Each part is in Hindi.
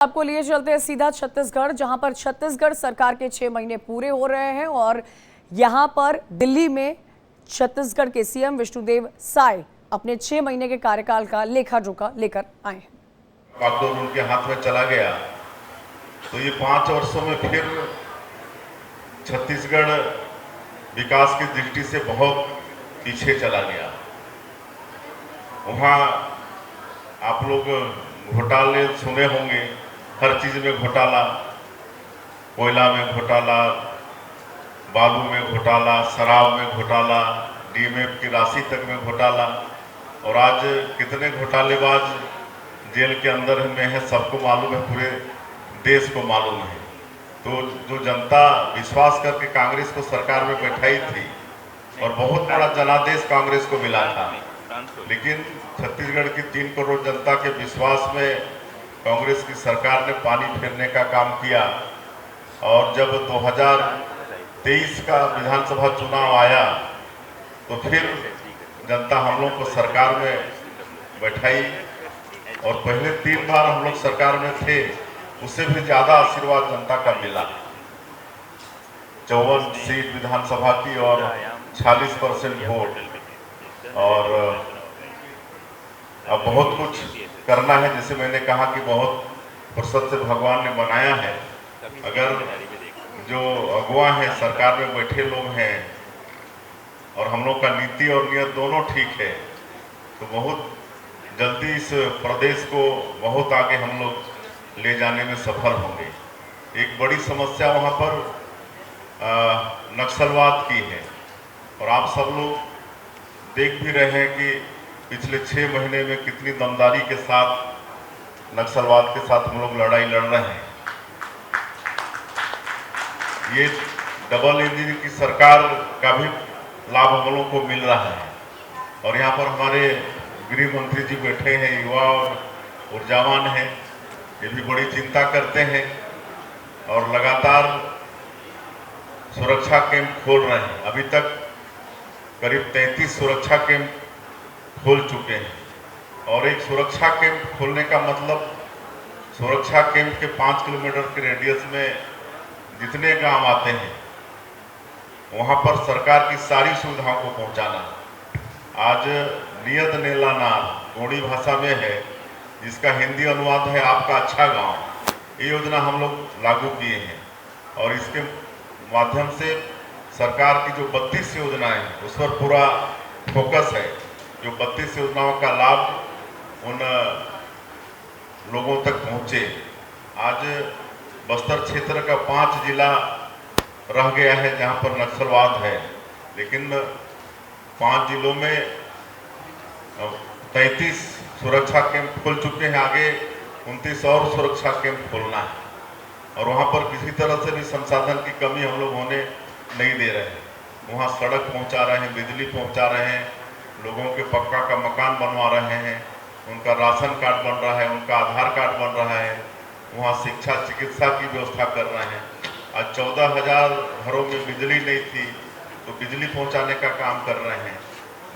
आपको लिए चलते हैं सीधा छत्तीसगढ़, जहां पर छत्तीसगढ़ सरकार के 6 महीने पूरे हो रहे हैं और यहां पर दिल्ली में छत्तीसगढ़ के सीएम विष्णुदेव साय अपने 6 महीने के कार्यकाल का लेखा जोखा लेकर आए हैं। बागडोर उनके हाथ में चला गया तो ये 5 वर्षों में फिर छत्तीसगढ़ विकास की दृष्टि से बहुत पीछे चला गया। वहाँ आप लोग घोटाले सुने होंगे, हर चीज में घोटाला, कोयला में घोटाला, बालू में घोटाला, शराब में घोटाला, डीएमएफ की राशि तक में घोटाला। और आज कितने घोटालेबाज जेल के अंदर में है सबको मालूम है, पूरे देश को मालूम है। तो जो जनता विश्वास करके कांग्रेस को सरकार में बैठाई थी और बहुत बड़ा जनादेश कांग्रेस को मिला था, लेकिन छत्तीसगढ़ की 3 करोड़ जनता के विश्वास में कांग्रेस की सरकार ने पानी फेरने का काम किया। और जब 2023 का विधानसभा चुनाव आया तो फिर जनता हम लोग को सरकार में बैठाई और पहले 3 बार हम लोग सरकार में थे, उससे भी ज्यादा आशीर्वाद जनता का मिला। 54 सीट विधानसभा की और 46% वोट। और अब बहुत कुछ करना है, जैसे मैंने कहा कि बहुत फुर्सत से भगवान ने बनाया है। अगर जो अगुवा हैं, सरकार में बैठे लोग हैं और हम लोग का नीति और नियत दोनों ठीक है, तो बहुत जल्दी इस प्रदेश को बहुत आगे हम लोग ले जाने में सफल होंगे। एक बड़ी समस्या वहाँ पर नक्सलवाद की है और आप सब लोग देख भी रहे हैं कि पिछले 6 महीने में कितनी दमदारी के साथ नक्सलवाद के साथ हम लोग लड़ाई लड़ रहे हैं। ये डबल इंजन की सरकार का भी लाभ हम लोग को मिल रहा है। और यहाँ पर हमारे गृह मंत्री जी बैठे हैं, युवा और ऊर्जावान हैं, ये भी बड़ी चिंता करते हैं और लगातार सुरक्षा कैंप खोल रहे हैं। अभी तक करीब 33 सुरक्षा कैंप खोल चुके हैं। और एक सुरक्षा कैंप खोलने का मतलब सुरक्षा कैंप के 5 किलोमीटर के रेडियस में जितने गांव आते हैं वहां पर सरकार की सारी सुविधाओं को पहुंचाना। आज नियत नेला नार गोंडी भाषा में है, जिसका हिंदी अनुवाद है आपका अच्छा गांव। ये योजना हम लोग लागू किए हैं और इसके माध्यम से सरकार की जो 32 योजनाएं हैं उस पर पूरा फोकस है। जो 32 योजनाओं का लाभ उन लोगों तक पहुंचे। आज बस्तर क्षेत्र का 5 जिला रह गया है जहां पर नक्सलवाद है, लेकिन 5 जिलों में 33 सुरक्षा कैंप खुल चुके हैं। आगे 29 और सुरक्षा कैंप खोलना है और वहां पर किसी तरह से भी संसाधन की कमी हम लोग होने नहीं दे रहे हैं। वहां सड़क पहुंचा रहे हैं, बिजली पहुंचा रहे हैं, लोगों के पक्का का मकान बनवा रहे हैं, उनका राशन कार्ड बन रहा है, उनका आधार कार्ड बन रहा है, वहाँ शिक्षा चिकित्सा की व्यवस्था कर रहे हैं। आज 14,000 घरों में बिजली नहीं थी तो बिजली पहुंचाने का काम कर रहे हैं।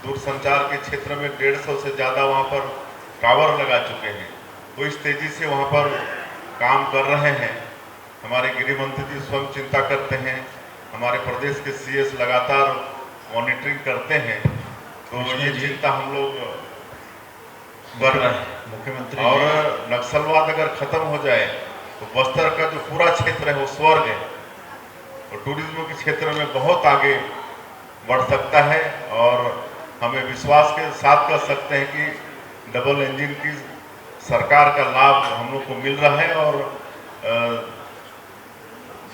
दूरसंचार के क्षेत्र में 150 से ज़्यादा वहाँ पर टावर लगा चुके हैं। तो इस तेज़ी से वहाँ पर काम कर रहे हैं। हमारे गृह मंत्री जी स्वयं चिंता करते हैं, हमारे प्रदेश के सीएस लगातार मॉनिटरिंग करते हैं। तो ये चिंता हम लोग कर रहे हैं मुख्यमंत्री। और नक्सलवाद अगर खत्म हो जाए तो बस्तर का जो पूरा क्षेत्र है वो स्वर्ग है और टूरिज्म के क्षेत्र में बहुत आगे बढ़ सकता है। और हमें विश्वास के साथ कर सकते हैं कि डबल इंजन की सरकार का लाभ हम लोग को मिल रहा है। और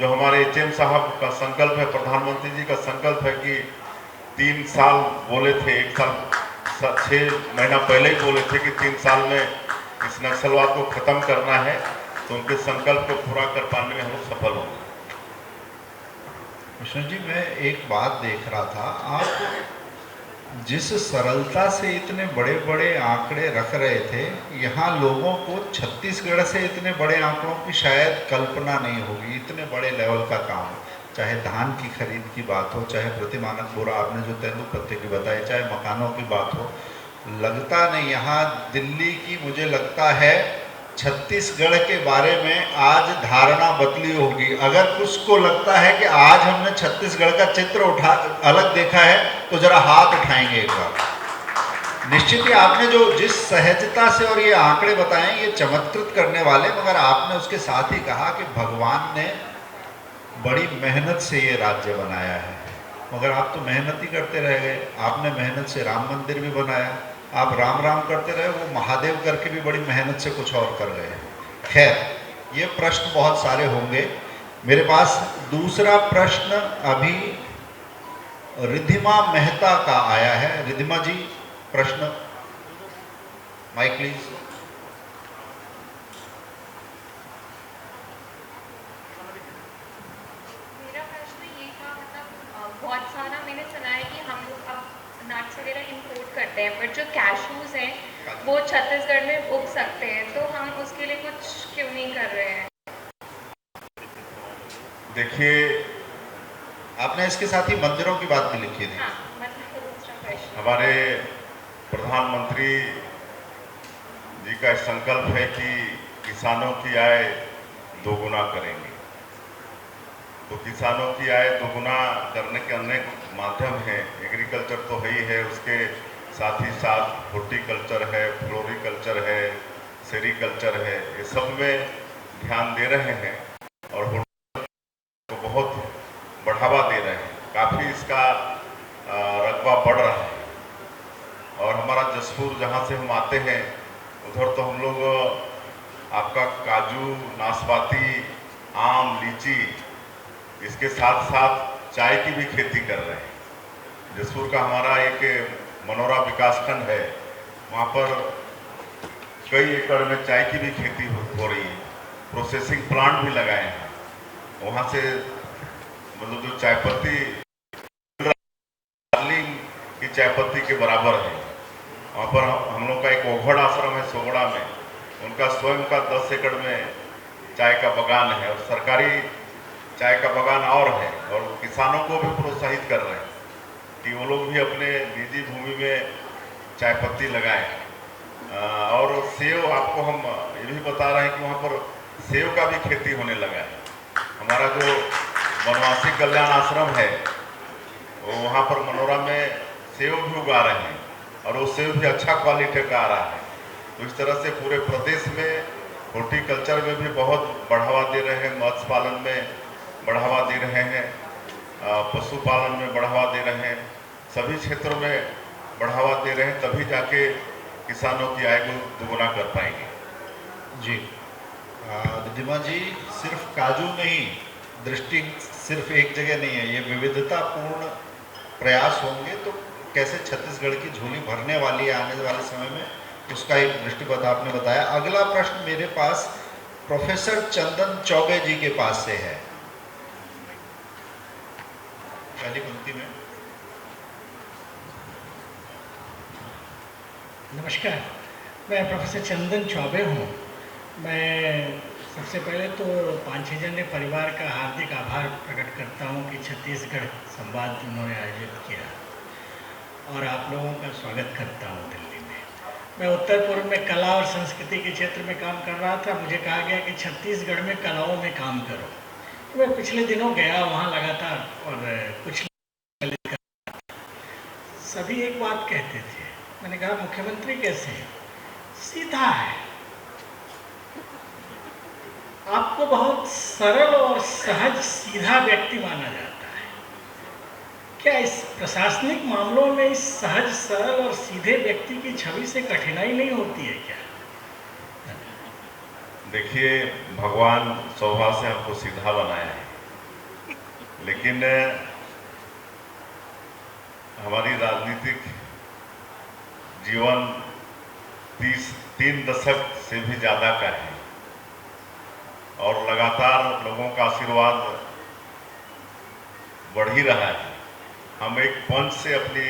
जो हमारे एचएम साहब का संकल्प है, प्रधानमंत्री जी का संकल्प है कि 3 साल बोले थे, 1 साल 6 महीना पहले ही बोले थे कि 3 साल में इस नक्सलवाद को खत्म करना है, तो उनके संकल्प को पूरा कर पाने में हम लोग सफल होंगे। कृष्ण जी, मैं एक बात देख रहा था, आप जिस सरलता से इतने बड़े बड़े आंकड़े रख रहे थे, यहाँ लोगों को छत्तीसगढ़ से इतने बड़े आंकड़ों की शायद कल्पना नहीं होगी। इतने बड़े लेवल का काम, चाहे धान की खरीद की बात हो, चाहे प्रतिमानक बोरा आपने जो तेंदुपत्ते की बताई, चाहे मकानों की बात हो, लगता नहीं यहाँ दिल्ली की मुझे लगता है छत्तीसगढ़ के बारे में आज धारणा बदली होगी। अगर कुछ को लगता है कि आज हमने छत्तीसगढ़ का चित्र अलग देखा है तो जरा हाथ उठाएंगे एक बार। निश्चित ही आपने जो जिस सहजता से और ये आंकड़े बताएं ये चमत्कृत करने वाले, मगर आपने उसके साथ ही कहा कि भगवान ने बड़ी मेहनत से ये राज्य बनाया है। मगर आप तो मेहनत ही करते रह गए। आपने मेहनत से राम मंदिर भी बनाया, आप राम राम करते रहे, वो महादेव करके भी बड़ी मेहनत से कुछ और कर गए। खैर, ये प्रश्न बहुत सारे होंगे। मेरे पास दूसरा प्रश्न अभी रिद्धिमा मेहता का आया है। रिद्धिमा जी, प्रश्न, माइक प्लीज। मेरा प्रश्न ये था, मतलब बहुत सारा मैंने सुना है कि हम लोग अब नट्स वगैरह इंपोर्ट करते हैं, बट जो कैशूज हैं वो छत्तीसगढ़ में उग सकते हैं, तो हम उसके लिए कुछ क्यों नहीं कर रहे हैं? देखिए, आपने इसके साथ ही मंदिरों की बात भी लिखी थी। हाँ, मतलब दूसरा प्रश्न, हमारे प्रधानमंत्री जी का संकल्प है कि किसानों की आय दोगुना करेंगे। तो किसानों की आय दोगुना करने के अनेक माध्यम हैं। एग्रीकल्चर तो है ही है, उसके साथ ही साथ हॉर्टिकल्चर है, फ्लोरिकल्चर है, सेरिकल्चर है, ये सब में ध्यान दे रहे हैं और हॉर्टिकल्चर को बहुत बढ़ावा दे रहे हैं। काफ़ी इसका रकबा बढ़ रहा है। और हमारा जसपुर जहाँ से हम आते हैं उधर तो हम लोग आपका काजू, नाशपाती, आम, लीची, इसके साथ साथ चाय की भी खेती कर रहे हैं। जसपुर का हमारा एक मनोरा विकासखंड है, वहाँ पर कई एकड़ में चाय की भी खेती हो रही है। प्रोसेसिंग प्लांट भी लगाए हैं। वहाँ से मतलब जो चाय पत्ती दार्जिलिंग की चाय पत्ती के बराबर है। वहाँ पर हम लोग का एक ओघड़ आश्रम है सोगड़ा में, उनका स्वयं का 10 एकड़ में चाय का बागान है और सरकारी चाय का बागान और है। और किसानों को भी प्रोत्साहित कर रहे हैं कि वो लोग भी अपने निजी भूमि में चाय पत्ती लगाएं। और सेव, आपको हम ये भी बता रहे हैं कि वहाँ पर सेव का भी खेती होने लगा है। हमारा जो वनवासी कल्याण आश्रम है वो वहाँ पर मनोरा में सेव भी उगा रहे हैं और वो सेव भी अच्छा क्वालिटी का आ रहा है। तो इस तरह से पूरे प्रदेश में हॉर्टिकल्चर में भी बहुत बढ़ावा दे रहे हैं, मत्स्य पालन में बढ़ावा दे रहे हैं, पशुपालन में बढ़ावा दे रहे हैं, सभी क्षेत्रों में बढ़ावा दे रहे हैं, तभी जाके किसानों की आय को दोगुना कर पाएंगे। जी, रिद्धिमा जी, सिर्फ काजू नहीं, दृष्टि सिर्फ एक जगह नहीं है, ये विविधतापूर्ण प्रयास होंगे तो कैसे छत्तीसगढ़ की झोली भरने वाली है आने वाले समय में, उसका एक दृष्टिपथ आपने बताया। अगला प्रश्न मेरे पास प्रोफेसर चंदन चौबे जी के पास से है। पहली पंक्ति में। नमस्कार, मैं प्रोफेसर चंदन चौबे हूँ। मैं सबसे पहले तो 5-6 जन परिवार का हार्दिक आभार प्रकट करता हूँ कि छत्तीसगढ़ संवाद उन्होंने आयोजित किया और आप लोगों का स्वागत करता हूँ दिल्ली में। मैं उत्तर पूर्व में कला और संस्कृति के क्षेत्र में काम कर रहा था। मुझे कहा गया कि छत्तीसगढ़ में कलाओं में काम करो। मैं पिछले दिनों गया वहाँ लगातार और कुछ सभी एक बात कहते थे। मैंने कहा मुख्यमंत्री कैसे हैं? सीधा है, आपको बहुत सरल और सहज सीधा व्यक्ति माना जाता है। क्या इस प्रशासनिक मामलों में इस सहज सरल और सीधे व्यक्ति की छवि से कठिनाई नहीं होती है क्या? देखिए, भगवान स्वभाव से हमको सीधा बनाया है, लेकिन हमारी राजनीतिक जीवन 3 दशक से भी ज़्यादा का है और लगातार लोगों का आशीर्वाद बढ़ ही रहा है। हम एक पंच से अपनी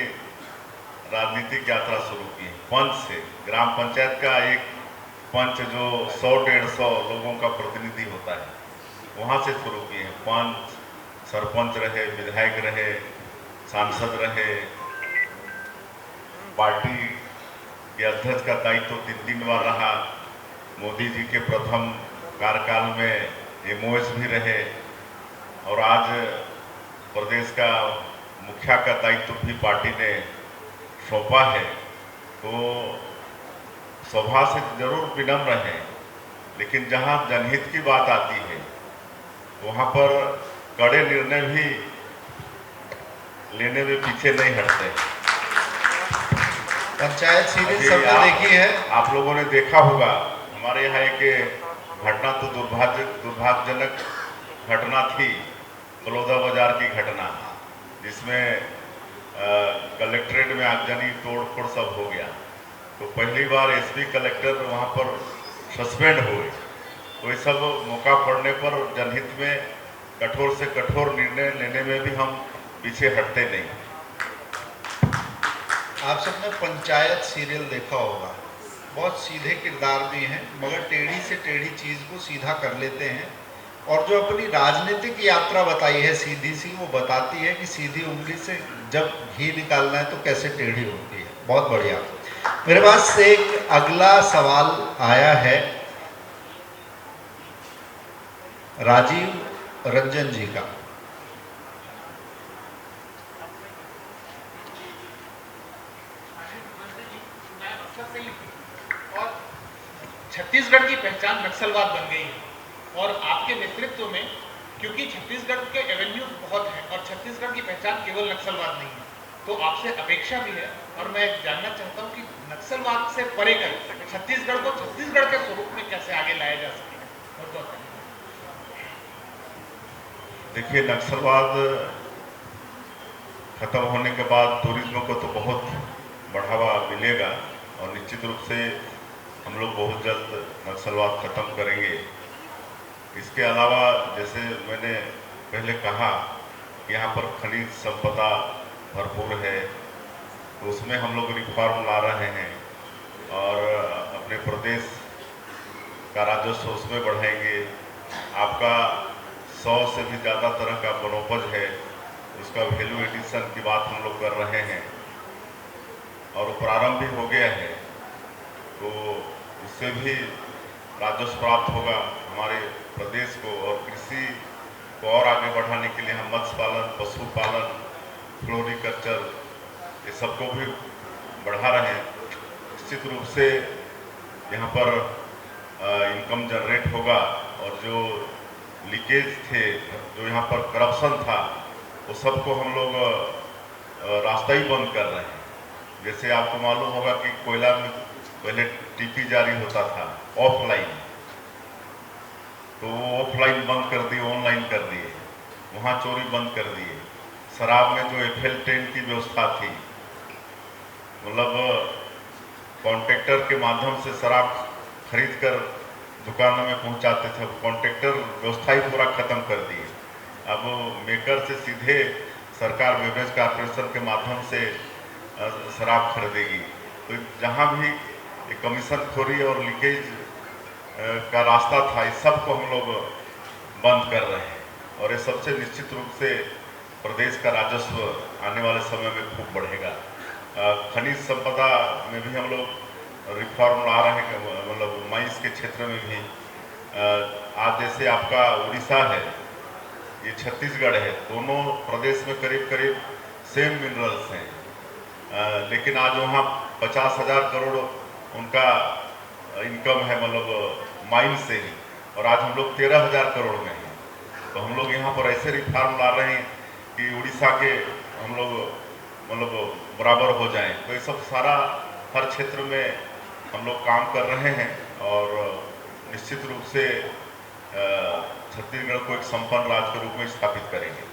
राजनीतिक यात्रा शुरू की है। पंच से, ग्राम पंचायत का एक पंच जो 100-150 लोगों का प्रतिनिधि होता है, वहाँ से शुरू किए हैं। पंच, सरपंच रहे, विधायक रहे, सांसद रहे, पार्टी के अध्यक्ष का दायित्व 3 बार रहा, मोदी जी के प्रथम कार्यकाल में MOS भी रहे और आज प्रदेश का मुखिया का दायित्व भी पार्टी ने सौंपा है। तो सभा से जरूर विनम्र हैं, लेकिन जहां जनहित की बात आती है वहां पर कड़े निर्णय भी लेने में पीछे नहीं हटते। पंचायत सीरीज सबने देखी है। आप लोगों ने देखा होगा, हमारे यहाँ एक घटना तो दुर्भाग्यजनक घटना थी, बलौदा बाजार की घटना, जिसमें कलेक्ट्रेट में आगजनी तोड़ फोड़ सब हो गया। तो पहली बार SP कलेक्टर वहाँ पर सस्पेंड हुए। तो ये सब मौका पड़ने पर जनहित में कठोर से कठोर निर्णय लेने में भी हम पीछे हटते नहीं। आप सबने पंचायत सीरियल देखा होगा, बहुत सीधे किरदार भी हैं, मगर टेढ़ी से टेढ़ी चीज़ को सीधा कर लेते हैं। और जो अपनी राजनीतिक यात्रा बताई है सीधी सी, वो बताती है कि सीधी उंगली से जब घी निकालना है तो कैसे टेढ़ी होती है। बहुत बढ़िया। मेरे पास से एक अगला सवाल आया है राजीव रंजन जी का। और छत्तीसगढ़ की पहचान नक्सलवाद बन गई है और आपके नेतृत्व में, क्योंकि छत्तीसगढ़ के एवेन्यूज बहुत हैं और छत्तीसगढ़ की पहचान केवल नक्सलवाद नहीं है, तो आपसे अपेक्षा भी है और मैं जानना चाहता हूं कि नक्सलवाद से परे कर छत्तीसगढ़ को छत्तीसगढ़ के स्वरूप में कैसे आगे लाया जा सकेगा। बहुत बहुत धन्यवाद। देखिए, नक्सलवाद खत्म होने के बाद टूरिज्म को तो बहुत बढ़ावा मिलेगा और निश्चित रूप से हम लोग बहुत जल्द नक्सलवाद खत्म करेंगे। इसके अलावा जैसे मैंने पहले कहा कि यहाँ पर खनिज संपदा भरपूर है, तो उसमें हम लोग रिफॉर्म ला रहे हैं और अपने प्रदेश का राजस्व उसमें बढ़ाएंगे। आपका 100 से भी ज़्यादा तरह का वनोपज है, उसका वैल्यू एडिशन की बात हम लोग कर रहे हैं और प्रारंभ भी हो गया है। तो उससे भी राजस्व प्राप्त होगा हमारे प्रदेश को और कृषि को और आगे बढ़ाने के लिए हम मत्स्य पालन, पशुपालन, फ्लोरिकल्चर ये सबको भी बढ़ा रहे हैं। निश्चित रूप से यहाँ पर इनकम जनरेट होगा और जो लीकेज थे, जो यहाँ पर करप्शन था, वो सबको हम लोग रास्ता ही बंद कर रहे हैं। जैसे आपको मालूम होगा कि कोयला में पहले टीपी जारी होता था ऑफलाइन, तो वो ऑफलाइन बंद कर दिए, ऑनलाइन कर दिए, वहाँ चोरी बंद कर दिए। शराब में जो FL10 की व्यवस्था थी, मतलब कॉन्ट्रैक्टर के माध्यम से शराब खरीद कर दुकानों में पहुंचाते थे, कॉन्ट्रैक्टर व्यवस्था ही पूरा खत्म कर दिए। अब मेकर से सीधे सरकार बेवरेज कॉर्पोरेशन के माध्यम से शराब खरीदेगी। तो जहां भी कमीशन खोरी और लीकेज का रास्ता था, इस सब को हम लोग बंद कर रहे हैं और ये सबसे निश्चित रूप से प्रदेश का राजस्व आने वाले समय में खूब बढ़ेगा। खनिज संपदा में भी हम लोग रिफॉर्म ला रहे हैं, मतलब माइंस के क्षेत्र में भी। आज जैसे आपका उड़ीसा है, ये छत्तीसगढ़ है, दोनों प्रदेश में करीब करीब सेम मिनरल्स हैं, लेकिन आज वहाँ 50,000 करोड़ उनका इनकम है, मतलब माइन से ही, और आज हम लोग 13,000 करोड़ में हैं। तो हम लोग यहाँ पर ऐसे रिफॉर्म ला रहे हैं कि उड़ीसा के हम लोग मतलब बराबर हो जाएं। तो ये सब सारा हर क्षेत्र में हम लोग काम कर रहे हैं और निश्चित रूप से छत्तीसगढ़ को एक संपन्न राज्य के रूप में स्थापित करेंगे।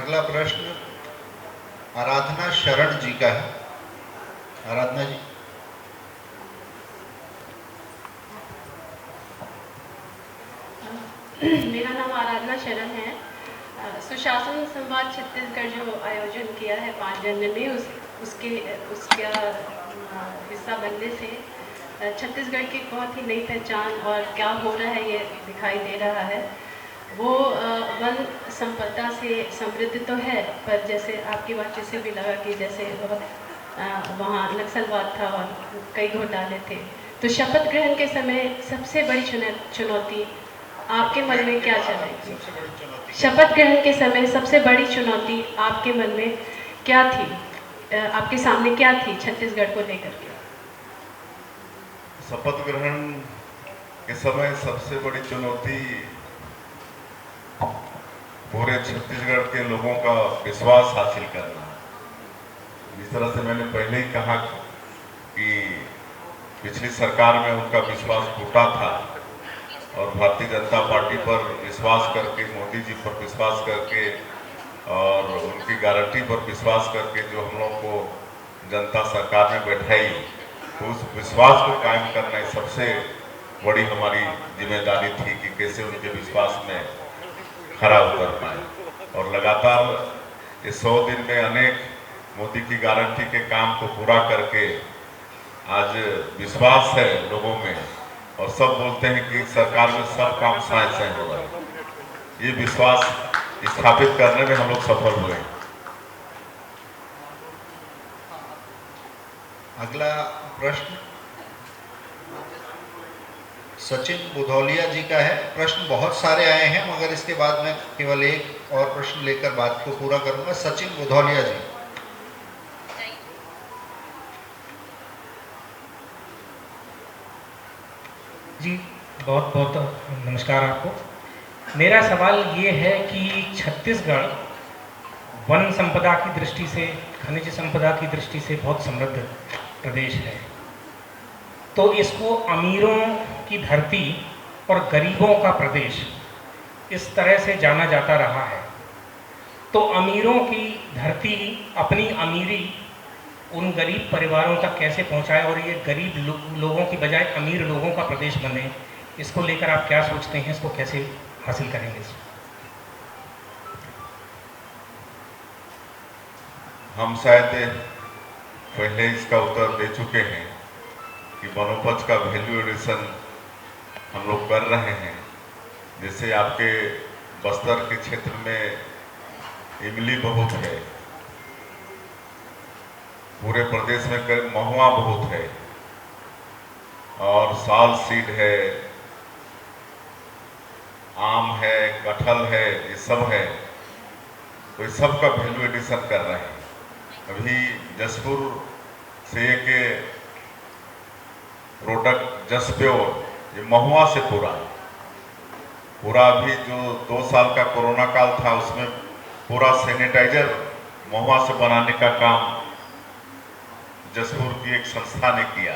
अगला प्रश्न आराधना शरण जी का है। आराधना जी। मेरा नाम आराधना शरण है। सुशासन संवाद छत्तीसगढ़ जो आयोजन किया है 5 जनवरी में, उसका हिस्सा बनने से छत्तीसगढ़ की बहुत ही नई पहचान और क्या हो रहा है ये दिखाई दे रहा है। वो वन संपदा से समृद्ध तो है, पर जैसे आपकी बातचीत से भी लगा कि जैसे वहाँ नक्सलवाद था और कई घोटाले थे। तो शपथ ग्रहण के समय सबसे बड़ी चुनौती आपके मन में क्या चल रही थी? सबसे बड़ी चुनौती शपथ ग्रहण के समय सबसे बड़ी चुनौती आपके मन में क्या थी? आपके सामने क्या थी छत्तीसगढ़ को लेकर के? शपथ ग्रहण के समय सबसे बड़ी चुनौती पूरे छत्तीसगढ़ के लोगों का विश्वास हासिल करना। जिस तरह से मैंने पहले ही कहा कि पिछली सरकार में उनका विश्वास टूटा था और भारतीय जनता पार्टी पर विश्वास करके, मोदी जी पर विश्वास करके और उनकी गारंटी पर विश्वास करके जो हम लोग को जनता सरकार में बैठाई, तो उस विश्वास को कायम करना सबसे बड़ी हमारी जिम्मेदारी थी कि कैसे उनके विश्वास में खरा उतर पाए। और लगातार इस 100 दिन में अनेक मोदी की गारंटी के काम को पूरा करके आज विश्वास है लोगों में और सब बोलते हैं कि सरकार में सब काम साय साय हो रहा है। ये विश्वास स्थापित करने में हम लोग सफल हुए। अगला प्रश्न सचिन बुधौलिया जी का है। प्रश्न बहुत सारे आए हैं मगर इसके बाद मैं केवल एक और प्रश्न लेकर बात को पूरा करूंगा। सचिन बुधौलिया जी। जी बहुत बहुत नमस्कार आपको। मेरा सवाल ये है कि छत्तीसगढ़ वन संपदा की दृष्टि से, खनिज संपदा की दृष्टि से बहुत समृद्ध प्रदेश है, तो इसको अमीरों की धरती और गरीबों का प्रदेश इस तरह से जाना जाता रहा है। तो अमीरों की धरती अपनी अमीरी उन गरीब परिवारों तक कैसे पहुंचाए और ये गरीब लोगों की बजाय अमीर लोगों का प्रदेश बने, इसको लेकर आप क्या सोचते हैं? इसको कैसे हासिल करेंगे? हम शायद पहले इसका उत्तर दे चुके हैं कि वनोपज का वैल्यू एडिशन हम लोग कर रहे हैं। जैसे आपके बस्तर के क्षेत्र में इमली बहुत है, पूरे प्रदेश में महुआ बहुत है और साल सीड है, आम है, कटहल है, ये सब है। तो इस सब का वैल्यू एडिशन कर रहे हैं। अभी जसपुर से एक प्रोडक्ट जसप्योर, ये महुआ से पूरा अभी जो 2 साल का कोरोना काल था उसमें पूरा सैनिटाइजर महुआ से बनाने का काम जसपुर की एक संस्था ने किया।